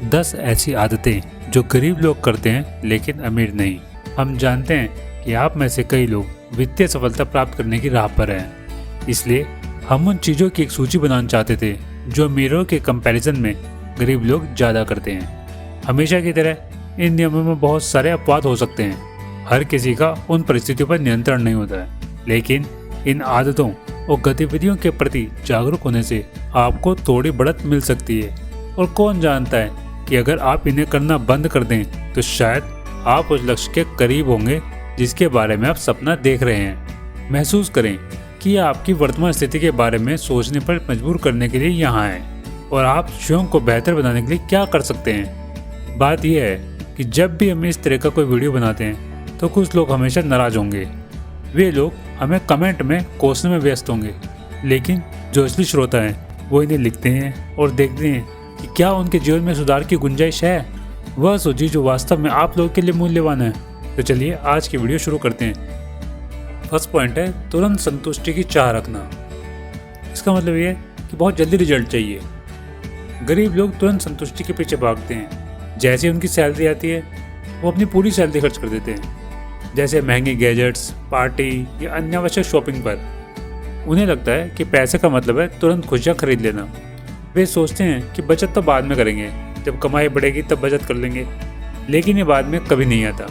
10 ऐसी आदतें जो गरीब लोग करते हैं लेकिन अमीर नहीं। हम जानते हैं कि आप में से कई लोग वित्तीय सफलता प्राप्त करने की राह पर हैं, इसलिए हम उन चीज़ों की एक सूची बनाना चाहते थे जो अमीरों के कंपैरिजन में गरीब लोग ज़्यादा करते हैं। हमेशा की तरह इन नियमों में बहुत सारे अपवाद हो सकते हैं। हर किसी का उन परिस्थितियों पर नियंत्रण नहीं होता है, लेकिन इन आदतों और गतिविधियों के प्रति जागरूक होने से आपको थोड़ी बढ़त मिल सकती है। और कौन जानता है कि अगर आप इन्हें करना बंद कर दें तो शायद आप उस लक्ष्य के करीब होंगे जिसके बारे में आप सपना देख रहे हैं। महसूस करें कि यह आपकी वर्तमान स्थिति के बारे में सोचने पर मजबूर करने के लिए यहाँ है और आप स्वयं को बेहतर बनाने के लिए क्या कर सकते हैं। बात यह है कि जब भी हम इस तरह का कोई वीडियो बनाते हैं तो कुछ लोग हमेशा नाराज होंगे। वे लोग हमें कमेंट में कोसने में व्यस्त होंगे, लेकिन जो असली श्रोता हैं वो इन्हें लिखते हैं और देखते हैं कि क्या उनके जीवन में सुधार की गुंजाइश है। वह सोचिए जो वास्तव में आप लोगों के लिए मूल्यवान है। तो चलिए आज की वीडियो शुरू करते हैं। फर्स्ट पॉइंट है तुरंत संतुष्टि की चाह रखना। इसका मतलब ये है कि बहुत जल्दी रिजल्ट चाहिए। गरीब लोग तुरंत संतुष्टि के पीछे भागते हैं। जैसे उनकी सैलरी आती है वो अपनी पूरी सैलरी खर्च कर देते हैं, जैसे महंगे गैजेट्स, पार्टी या अन्य आवश्यक शॉपिंग पर। उन्हें लगता है कि पैसे का मतलब है तुरंत खुशियाँ खरीद लेना। वे सोचते हैं कि बचत तो बाद में करेंगे, जब कमाई बढ़ेगी तब बचत कर लेंगे, लेकिन ये बाद में कभी नहीं आता।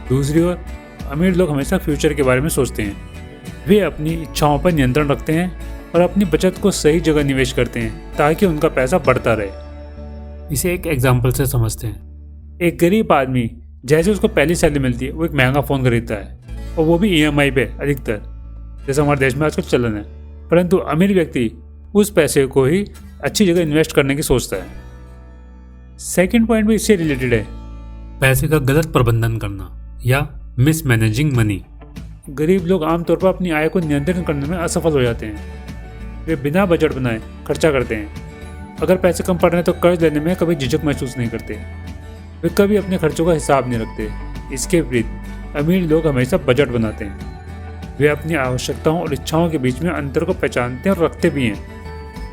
दूसरी ओर अमीर लोग हमेशा फ्यूचर के बारे में सोचते हैं। वे अपनी इच्छाओं पर नियंत्रण रखते हैं और अपनी बचत को सही जगह निवेश करते हैं ताकि उनका पैसा बढ़ता रहे। इसे एक एग्जाम्पल से समझते हैं। एक गरीब आदमी जैसे उसको पहली सैलरी मिलती है वो एक महंगा फ़ोन खरीदता है, और वो भी EMI पे अधिकतर, जैसा हमारे देश में आजकल चलन है। परंतु अमीर व्यक्ति उस पैसे को ही अच्छी जगह इन्वेस्ट करने की सोचता है। सेकंड पॉइंट भी इससे रिलेटेड है, पैसे का गलत प्रबंधन करना या मिसमैनेजिंग मनी। गरीब लोग आमतौर पर अपनी आय को नियंत्रण करने में असफल हो जाते हैं। वे बिना बजट बनाए खर्चा करते हैं। अगर पैसे कम पड़ रहे हैं तो कर्ज लेने में कभी झिझक महसूस नहीं करते। वे कभी अपने खर्चों का हिसाब नहीं रखते। इसके विपरीत अमीर लोग हमेशा बजट बनाते हैं। वे अपनी आवश्यकताओं और इच्छाओं के बीच में अंतर को पहचानते हैं और रखते भी हैं।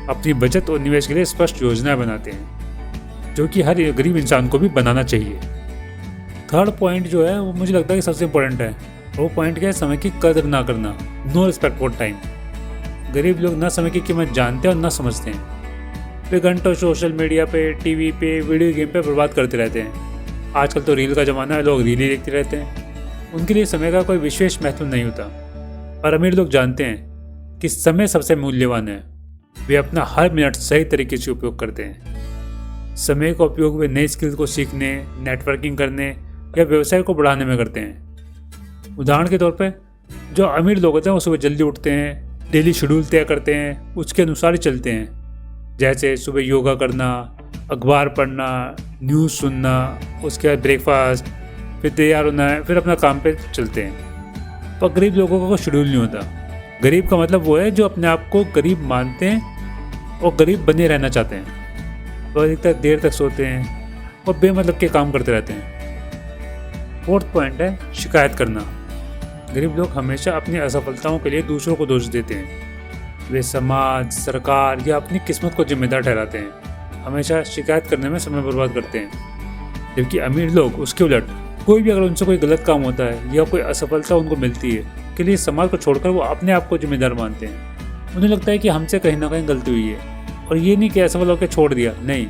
अपनी बचत और निवेश के लिए स्पष्ट योजनाएं बनाते हैं, जो कि हर गरीब इंसान को भी बनाना चाहिए। थर्ड पॉइंट जो है वो मुझे लगता है कि सबसे इम्पोर्टेंट है। वो पॉइंट क्या है? समय की कदर ना करना। No respect for time. गरीब लोग ना समय की कीमत जानते हैं और ना समझते हैं। वे घंटों सोशल मीडिया पे, टीवी पे, वीडियो गेम पे बर्बाद करते रहते हैं। आजकल तो रील का ज़माना है, लोग रील ही देखते रहते हैं। उनके लिए समय का कोई विशेष महत्व नहीं होता। और अमीर लोग जानते हैं कि समय सबसे मूल्यवान है। वे अपना हर मिनट सही तरीके से उपयोग करते हैं। समय का उपयोग वे नई स्किल को सीखने, नेटवर्किंग करने या व्यवसाय को बढ़ाने में करते हैं। उदाहरण के तौर पर जो अमीर लोग होते हैं वो सुबह जल्दी उठते हैं, डेली शेड्यूल तय करते हैं, उसके अनुसार ही चलते हैं। जैसे सुबह योगा करना, अखबार पढ़ना, न्यूज़ सुनना, उसके बाद ब्रेकफास्ट, फिर तैयार होना है, फिर अपना काम पे चलते हैं। पर गरीब लोगों का कोई शेड्यूल नहीं होता। गरीब का मतलब वो है जो अपने आप को गरीब मानते हैं और गरीब बने रहना चाहते हैं। वो अधिकतर देर तक सोते हैं और बेमतलब के काम करते रहते हैं। फोर्थ पॉइंट है शिकायत करना। गरीब लोग हमेशा अपनी असफलताओं के लिए दूसरों को दोष देते हैं। वे समाज, सरकार या अपनी किस्मत को जिम्मेदार ठहराते हैं। हमेशा शिकायत करने में समय बर्बाद करते हैं। जबकि अमीर लोग उसके उलट, कोई भी अगर उनसे कोई गलत काम होता है या कोई असफलता उनको मिलती है, के लिए समाज को छोड़कर वो अपने आप को जिम्मेदार मानते हैं। उन्हें लगता है कि हमसे कहीं ना कहीं गलती हुई है, और ये नहीं कि असफल होकर छोड़ दिया, नहीं,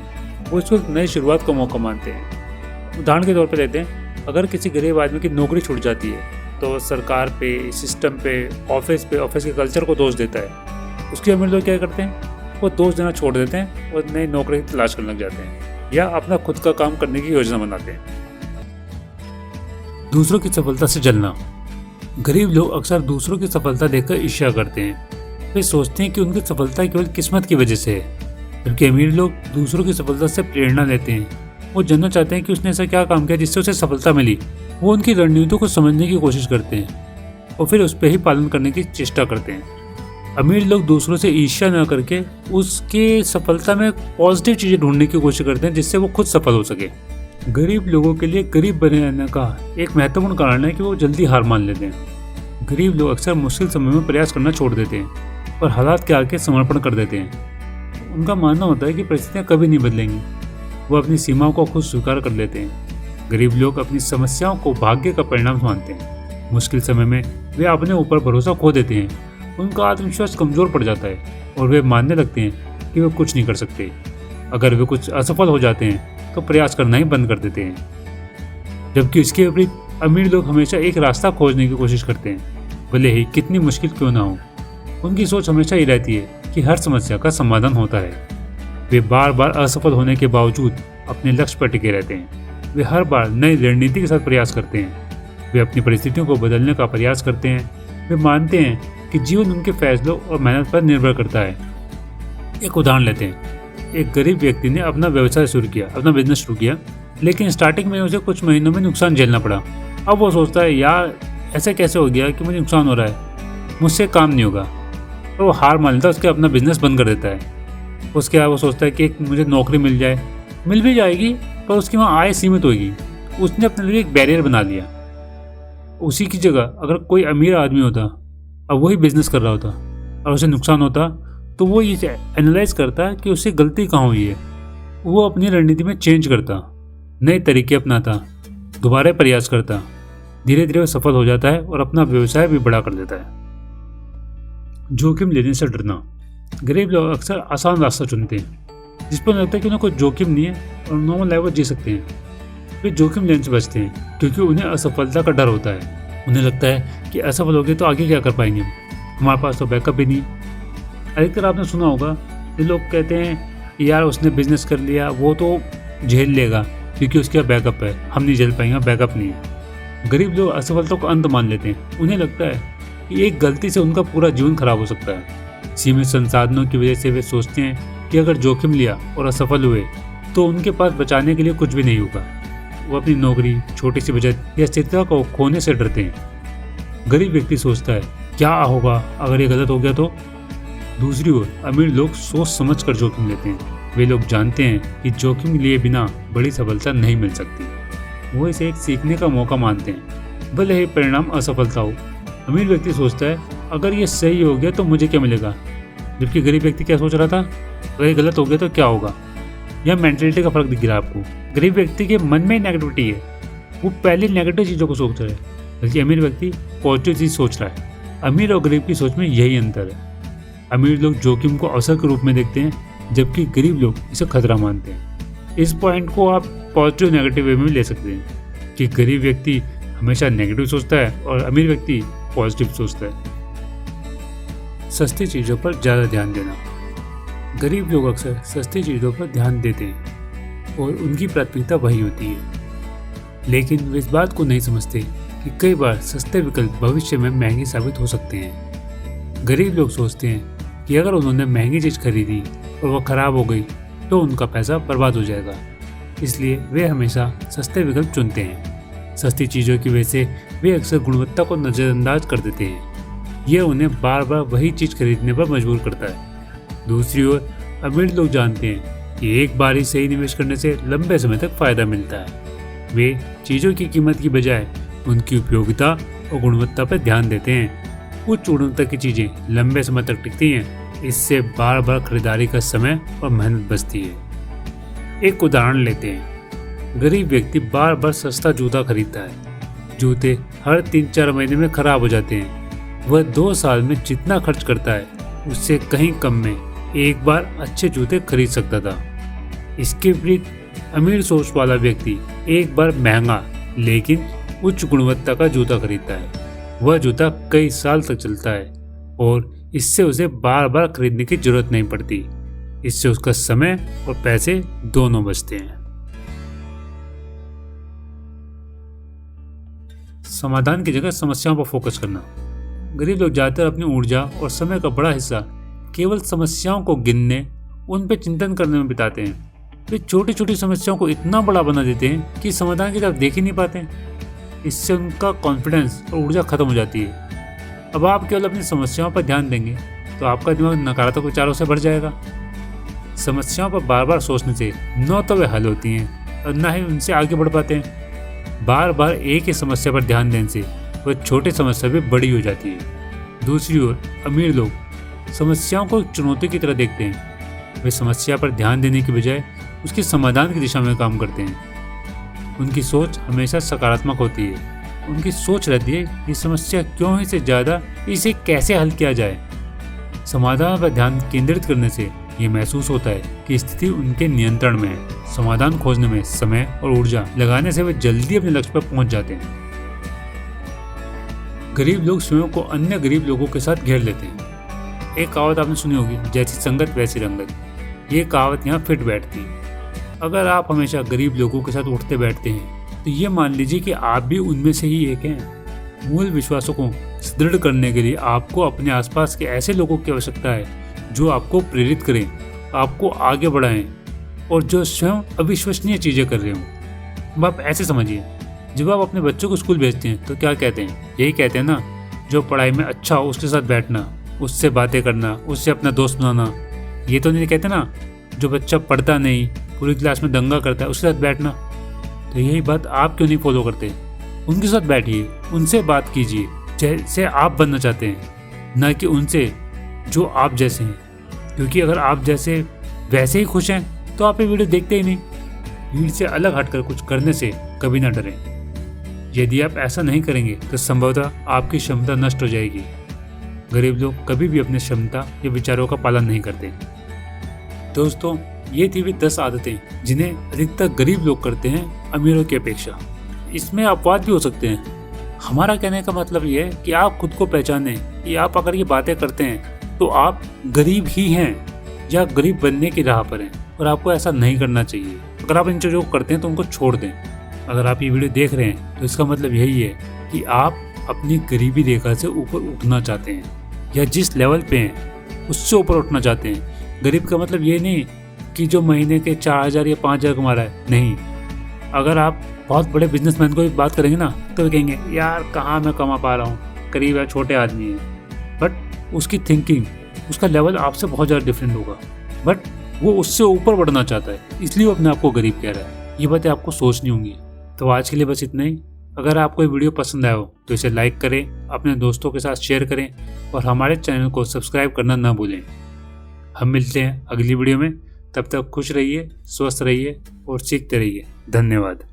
वो इसको नई शुरुआत का मौका मानते हैं। उदाहरण के तौर पर लेते हैं, अगर किसी गरीब आदमी की नौकरी छूट जाती है तो सरकार पे, सिस्टम पे, ऑफिस के कल्चर को दोष देता है। उसके अमीर लोग क्या करते हैं? वो दोष देना छोड़ देते हैं और नई नौकरी की तलाश करने लग जाते हैं या अपना खुद का काम करने की योजना बनाते हैं। दूसरों की सफलता से जलना। गरीब लोग अक्सर दूसरों की सफलता देखकर ईर्ष्या करते हैं। वे सोचते हैं कि उनकी सफलता केवल किस्मत की वजह से है, जबकि अमीर लोग दूसरों की सफलता से प्रेरणा लेते हैं। वो जानना चाहते हैं कि उसने ऐसा क्या काम किया जिससे उसे सफलता मिली। वो उनकी रणनीतियों को समझने की कोशिश करते हैं और फिर उस पर ही पालन करने की चेष्टा करते हैं। अमीर लोग दूसरों से ईर्ष्या न करके उसके सफलता में पॉजिटिव चीज़ें ढूंढने की कोशिश करते हैं जिससे वो खुद सफल हो सके। गरीब लोगों के लिए गरीब बने रहने का एक महत्वपूर्ण कारण है कि वो जल्दी हार मान लेते हैं। गरीब लोग अक्सर मुश्किल समय में प्रयास करना छोड़ देते हैं और हालात के आगे समर्पण कर देते हैं। उनका मानना होता है कि परिस्थितियाँ कभी नहीं बदलेंगी। वो अपनी सीमाओं को खुद स्वीकार कर लेते हैं। गरीब लोग अपनी समस्याओं को भाग्य का परिणाम मानते हैं। मुश्किल समय में वे अपने ऊपर भरोसा खो देते हैं। उनका आत्मविश्वास कमजोर पड़ जाता है और वे मानने लगते हैं कि वे कुछ नहीं कर सकते। अगर वे कुछ असफल हो जाते हैं तो प्रयास करना ही बंद कर देते हैं। जबकि इसके विपरीत अमीर लोग हमेशा एक रास्ता खोजने की कोशिश करते हैं, भले ही कितनी मुश्किल क्यों ना हो। उनकी सोच हमेशा ये रहती है कि हर समस्या का समाधान होता है। वे बार बार असफल होने के बावजूद अपने लक्ष्य पर टिके रहते हैं। वे हर बार नई रणनीति के साथ प्रयास करते हैं। वे अपनी परिस्थितियों को बदलने का प्रयास करते हैं। वे मानते हैं कि जीवन उनके फैसलों और मेहनत पर निर्भर करता है। एक उदाहरण लेते हैं। एक गरीब व्यक्ति ने अपना व्यवसाय शुरू किया, अपना बिजनेस शुरू किया, लेकिन स्टार्टिंग में उसे कुछ महीनों में नुकसान झेलना पड़ा। अब वो सोचता है, यार ऐसे कैसे हो गया कि मुझे नुकसान हो रहा है, मुझसे काम नहीं होगा। और वो हार मान लेता है, उसके अपना बिजनेस बंद कर देता है। उसके बाद वो सोचता है कि मुझे नौकरी मिल जाए, मिल भी जाएगी पर उसकी वहाँ आय सीमित होगी। उसने अपने लिए एक बैरियर बना लिया। उसी की जगह अगर कोई अमीर आदमी होता, अब वही बिजनेस कर रहा होता और उसे नुकसान होता, तो वो ये एनालाइज करता कि उससे गलती कहाँ हुई है। वो अपनी रणनीति में चेंज करता, नए तरीके अपनाता, दोबारा प्रयास करता। धीरे धीरे वो सफल हो जाता है और अपना व्यवसाय भी बड़ा कर देता है। जोखिम लेने से डरना। गरीब लोग अक्सर आसान रास्ता चुनते हैं, जिस पर लगता है कि उन्हें कोई जोखिम नहीं है और नॉर्मल लाइफ जी सकते हैं। वे जोखिम लेने से बचते हैं क्योंकि उन्हें असफलता का डर होता है। उन्हें लगता है कि असफल हो गए तो आगे क्या कर पाएंगे, हमारे पास तो बैकअप भी नहीं। अधिकतर आपने सुना होगा ये लोग कहते हैं कि यार उसने बिजनेस कर लिया, वो तो झेल लेगा क्योंकि उसके पास बैकअप है, हम नहीं झेल पाएंगे, बैकअप नहीं है। गरीब लोग असफलता को अंत मान लेते हैं। उन्हें लगता है कि एक गलती से उनका पूरा जीवन खराब हो सकता है। सीमित संसाधनों की वजह से वे सोचते हैं कि अगर जोखिम लिया और असफल हुए तो उनके पास बचाने के लिए कुछ भी नहीं होगा। वो अपनी नौकरी, छोटी सी बचत या स्थिरता को खोने से डरते हैं। गरीब व्यक्ति सोचता है क्या होगा अगर ये गलत हो गया तो। दूसरी ओर अमीर लोग सोच समझ कर जोखिम लेते हैं। वे लोग जानते हैं कि जोखिम लिए बिना बड़ी सफलता नहीं मिल सकती। वो इसे एक सीखने का मौका मानते हैं, भले ही परिणाम असफलता हो। अमीर व्यक्ति सोचता है अगर ये सही हो गया तो मुझे क्या मिलेगा, जबकि गरीब व्यक्ति क्या सोच रहा था, अगर ये गलत हो गया तो क्या होगा। यह मेंटलिटी का फर्क दिख रहा है आपको। गरीब व्यक्ति के मन में नेगेटिविटी है, वो पहले नेगेटिव चीज़ों को सोच रहा है, बल्कि अमीर व्यक्ति पॉजिटिव चीज़ सोच रहा है। अमीर और गरीब की सोच में यही अंतर है। अमीर लोग जोखिम को अवसर के रूप में देखते हैं, जबकि गरीब लोग इसे खतरा मानते हैं। इस पॉइंट को आप पॉजिटिव नेगेटिव वे में ले सकते हैं कि गरीब व्यक्ति हमेशा नेगेटिव सोचता है और अमीर व्यक्ति पॉजिटिव सोचता है। सस्ती चीज़ों पर ज़्यादा ध्यान देना। गरीब लोग अक्सर सस्ती चीज़ों पर ध्यान देते हैं और उनकी प्राथमिकता वही होती है, लेकिन वे इस बात को नहीं समझते कि कई बार सस्ते विकल्प भविष्य में महंगे साबित हो सकते हैं। गरीब लोग सोचते हैं कि अगर उन्होंने महंगी चीज़ खरीदी और वह खराब हो गई तो उनका पैसा बर्बाद हो जाएगा, इसलिए वे हमेशा सस्ते विकल्प चुनते हैं। सस्ती चीज़ों की वजह से वे अक्सर गुणवत्ता को नज़रअंदाज कर देते हैं। यह उन्हें बार बार वही चीज़ खरीदने पर मजबूर करता है। दूसरी ओर अमीर लोग जानते हैं कि एक बार ही सही निवेश करने से लंबे समय तक फायदा मिलता है। वे चीज़ों की कीमत की बजाय उनकी उपयोगिता और गुणवत्ता पर ध्यान देते हैं। उच्च गुणवत्ता की चीज़ें लंबे समय तक टिकती हैं, इससे बार बार खरीदारी का समय और मेहनत बचती है। एक उदाहरण लेते हैं। गरीब व्यक्ति बार बार सस्ता जूता खरीदता है। जूते हर 3-4 महीने में खराब हो जाते हैं। वह 2 साल में जितना खर्च करता है उससे कहीं कम में एक बार अच्छे जूते खरीद सकता था। इसके विपरीत अमीर सोच वाला व्यक्ति एक बार महंगा लेकिन उच्च गुणवत्ता का जूता खरीदता है। वह जूता कई साल तक चलता है और इससे उसे बार बार खरीदने की जरूरत नहीं पड़ती। इससे उसका समय और पैसे दोनों बचते हैं। समाधान की जगह समस्याओं पर फोकस करना। गरीब लोग ज़्यादातर अपनी ऊर्जा और समय का बड़ा हिस्सा केवल समस्याओं को गिनने, उन पर चिंतन करने में बिताते हैं। वे छोटी छोटी समस्याओं को इतना बड़ा बना देते हैं कि समाधान की तरफ देख ही नहीं पाते। इससे उनका कॉन्फिडेंस और ऊर्जा खत्म हो जाती है। अब आप केवल अपनी समस्याओं पर ध्यान देंगे तो आपका दिमाग नकारात्मक विचारों से भर जाएगा। समस्याओं पर बार बार सोचने से न तो वे हल होती हैं और न ही उनसे आगे बढ़ पाते हैं। बार बार एक ही समस्या पर ध्यान देने से वह छोटी समस्या भी बड़ी हो जाती है। दूसरी ओर अमीर लोग समस्याओं को एक चुनौती की तरह देखते हैं। वे समस्या पर ध्यान देने की बजाय उसके समाधान की दिशा में काम करते हैं। उनकी सोच हमेशा सकारात्मक होती है। उनकी सोच रहती है ये समस्या क्यों है से ज़्यादा इसे कैसे हल किया जाए। समाधान पर ध्यान केंद्रित करने से ये महसूस होता है कि स्थिति उनके नियंत्रण में है। समाधान खोजने में समय और ऊर्जा लगाने से वे जल्दी अपने लक्ष्य पर पहुंच जाते हैं। गरीब लोग स्वयं को अन्य गरीब लोगों के साथ घेर लेते हैं। एक कहावत आपने सुनी होगी, जैसी संगत वैसी रंगत। ये कहावत यहाँ फिट बैठती है। अगर आप हमेशा गरीब लोगों के साथ उठते बैठते हैं तो ये मान लीजिए कि आप भी उनमें से ही एक हैं। मूल विश्वासों को सुदृढ़ करने के लिए आपको अपने आसपास के ऐसे लोगों की आवश्यकता है जो आपको प्रेरित करें, आपको आगे बढ़ाएं और जो स्वयं अविश्वसनीय चीज़ें कर रहे हों। अब आप ऐसे समझिए, जब आप अपने बच्चों को स्कूल भेजते हैं तो क्या कहते हैं? यही कहते हैं ना, जो पढ़ाई में अच्छा हो उसके साथ बैठना, उससे बातें करना, उससे अपना दोस्त बनाना। ये तो नहीं कहते ना, जो बच्चा पढ़ता नहीं, पूरी क्लास में दंगा करता है, उसके साथ बैठना। तो यही बात आप क्यों नहीं फॉलो करते? उनके साथ बैठिए, उनसे बात कीजिए जैसे आप बनना चाहते हैं, न कि उनसे जो आप जैसे हैं। क्योंकि अगर आप जैसे वैसे ही खुश हैं तो आप ये वीडियो देखते ही नहीं। भीड़ से अलग हटकर कुछ करने से कभी ना डरें। यदि आप ऐसा नहीं करेंगे तो संभवतः आपकी क्षमता नष्ट हो जाएगी। गरीब लोग कभी भी अपनी क्षमता या विचारों का पालन नहीं करते। दोस्तों, ये थी वे 10 आदतें जिन्हें अधिकतर गरीब लोग करते हैं अमीरों की अपेक्षा। इसमें अपवाद भी हो सकते हैं। हमारा कहने का मतलब ये है कि आप खुद को पहचानें कि आप अगर ये बातें करते हैं तो आप गरीब ही हैं या गरीब बनने की राह पर हैं, और आपको ऐसा नहीं करना चाहिए। अगर आप इन चीज़ों को करते हैं तो उनको छोड़ दें। अगर आप ये वीडियो देख रहे हैं तो इसका मतलब यही है कि आप अपनी गरीबी रेखा से ऊपर उठना चाहते हैं, या जिस लेवल पे हैं उससे ऊपर उठना चाहते हैं। गरीब का मतलब ये नहीं कि जो महीने के 4,000 या 5,000 कमा रहा है, नहीं। अगर आप बहुत बड़े बिजनेसमैन को भी बात करेंगे ना तो वे कहेंगे यार कहाँ मैं कमा पा रहा हूँ, करीब है, छोटे आदमी है। बट उसकी थिंकिंग, उसका लेवल आपसे बहुत ज़्यादा डिफरेंट होगा। बट वो उससे ऊपर बढ़ना चाहता है, इसलिए वो अपने आप को गरीब कह रहा है। ये बातें आपको सोचनी होंगी। तो आज के लिए बस इतना ही। अगर आपको ये वीडियो पसंद आया हो तो इसे लाइक करें, अपने दोस्तों के साथ शेयर करें और हमारे चैनल को सब्सक्राइब करना ना भूलें। हम मिलते हैं अगली वीडियो में। तब तक खुश रहिए, स्वस्थ रहिए और सीखते रहिए। धन्यवाद।